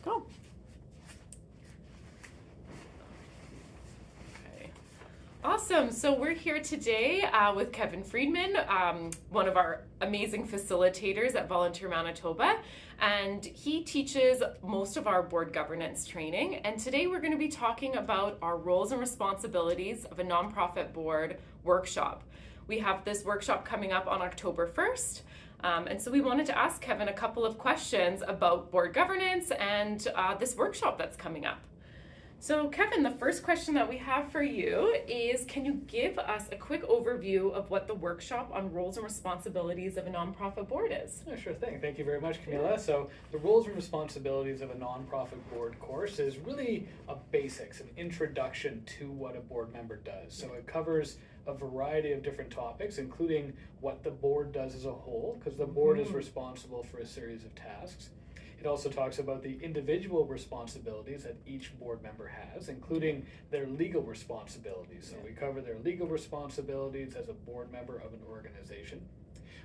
Go. Okay. Awesome. So we're here today with Kevin Freedman, one of our amazing facilitators at Volunteer Manitoba, and he teaches most of our board governance training. And today we're going to be talking about our roles and responsibilities of a nonprofit board workshop. We have this workshop coming up on October 1st. And so we wanted to ask Kevin a couple of questions about board governance and this workshop that's coming up. So Kevin, the first question that we have for you is, can you give us a quick overview of what the workshop on roles and responsibilities of a nonprofit board is? Oh, sure thing. Thank you very much, Camila. So the roles and responsibilities of a nonprofit board course is really a basics, an introduction to what a board member does. So it covers a variety of different topics, including what the board does as a whole, because the board is responsible for a series of tasks. It also talks about the individual responsibilities that each board member has, including their legal responsibilities. So we cover their legal responsibilities as a board member of an organization.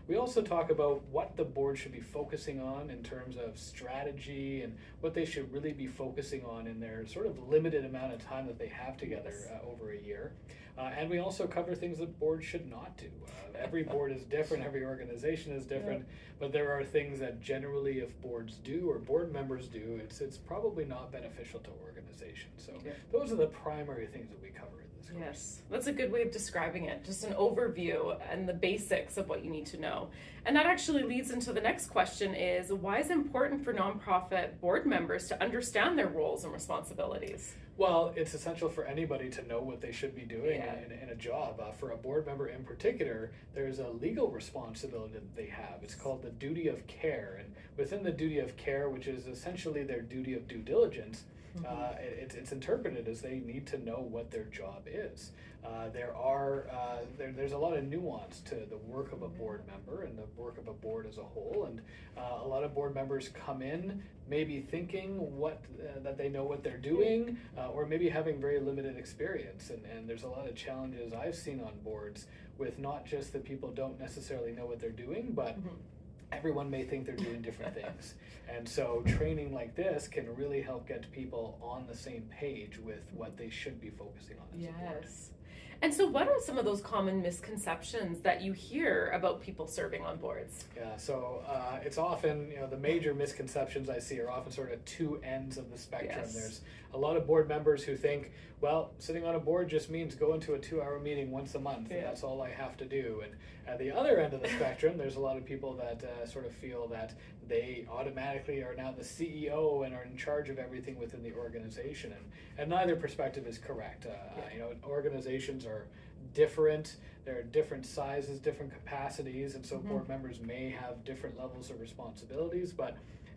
We also talk about what the board should be focusing on in terms of strategy and what they should really be focusing on in their sort of limited amount of time that they have together over a year. And we also cover things that boards should not do. Every board is different, every organization is different, but there are things that generally if boards do or board members do, it's probably not beneficial to organizations. So those are the primary things that we cover in this course. Yes, that's a good way of describing it. Just an overview and the basics of what you need to know. And that actually leads into the next question is, why is it important for nonprofit board members to understand their roles and responsibilities? Well, it's essential for anybody to know what they should be doing in a job. For a board member in particular, there's a legal responsibility that they have. It's called the duty of care. And within the duty of care, which is essentially their duty of due diligence, it's interpreted as they need to know what their job is. There's a lot of nuance to the work of a board member and the work of a board as a whole, and a lot of board members come in maybe thinking that they know what they're doing, or maybe having very limited experience, and there's a lot of challenges I've seen on boards with not just that people don't necessarily know what they're doing, but everyone may think they're doing different things. And so training like this can really help get people on the same page with what they should be focusing on as a board. And so what are some of those common misconceptions that you hear about people serving on boards? Yeah, so it's often, the major misconceptions I see are often sort of two ends of the spectrum. There's a lot of board members who think, well, sitting on a board just means going to a 2-hour meeting once a month, and that's all I have to do. And at the other end of the spectrum, there's a lot of people that sort of feel that they automatically are now the CEO and are in charge of everything within the organization. And neither perspective is correct. Organizations are different. There are different sizes, different capacities, and so board members may have different levels of responsibilities, but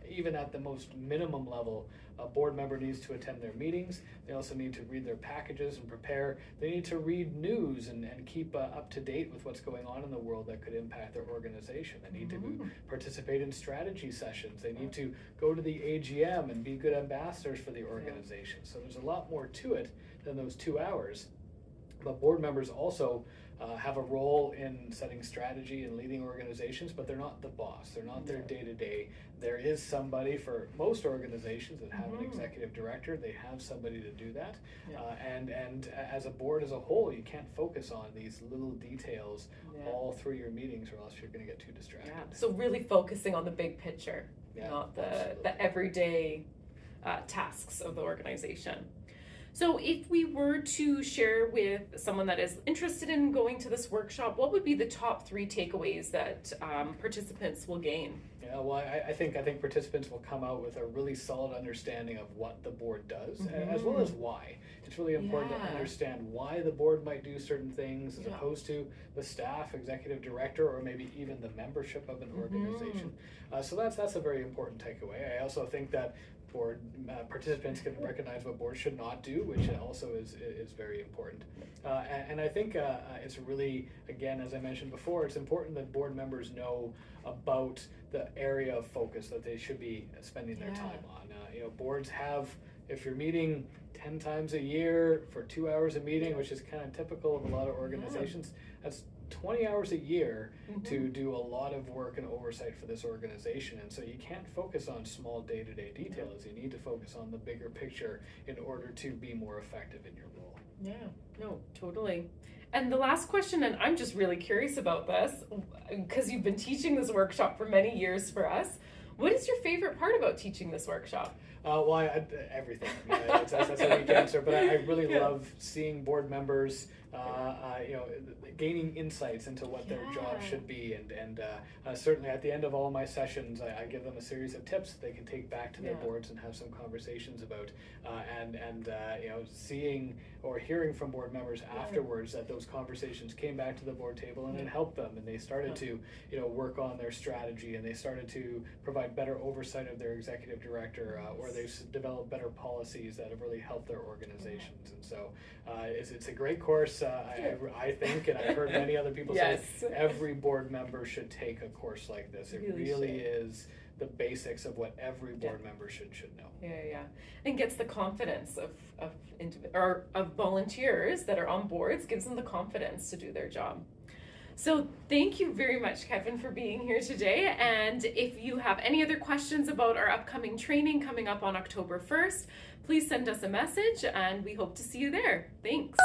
even at the most minimum level, a board member needs to attend their meetings. They also need to read their packages and prepare. They need to read news and keep up to date with what's going on in the world that could impact their organization. They need to participate in strategy sessions. They need to go to the AGM and be good ambassadors for the organization. So there's a lot more to it than those 2 hours. But board members also have a role in setting strategy and leading organizations, but they're not the boss. They're not their day-to-day. There is somebody for most organizations that have an executive director. They have somebody to do that. And as a board as a whole, you can't focus on these little details all through your meetings, or else you're going to get too distracted. So really focusing on the big picture, not the everyday tasks of the organization. So if we were to share with someone that is interested in going to this workshop, what would be the top 3 takeaways that participants will gain? Yeah, well, I think participants will come out with a really solid understanding of what the board does, as well as why. It's really important to understand why the board might do certain things, as opposed to the staff, executive director, or maybe even the membership of an organization. So that's a very important takeaway. I also think that board participants can recognize what boards should not do, which also is very important. And I think it's really, again, as I mentioned before, it's important that board members know about the area of focus that they should be spending their time on. Boards have, if you're meeting 10 times a year for 2 hours a meeting, which is kind of typical of a lot of organizations, that's 20 hours a year to do a lot of work and oversight for this organization. And so you can't focus on small day-to-day details. You need to focus on the bigger picture in order to be more effective in your role. Yeah, no, totally. And the last question, and I'm just really curious about this, because you've been teaching this workshop for many years for us. What is your favorite part about teaching this workshop? Well, everything. That's a weak answer, but I really love seeing board members, gaining insights into what their job should be, and certainly at the end of all my sessions, I give them a series of tips that they can take back to their boards and have some conversations about, and seeing or hearing from board members afterwards that those conversations came back to the board table and it helped them, and they started to work on their strategy, and they started to provide better oversight of their executive director, or they've developed better policies that have really helped their organizations. And so it's a great course. I think, and I've heard many other people say, every board member should take a course like this. It really is the basics of what every board member should know. And gets the confidence of volunteers that are on boards, gives them the confidence to do their job. So thank you very much, Kevin, for being here today. And if you have any other questions about our upcoming training coming up on October 1st, please send us a message, and we hope to see you there. Thanks.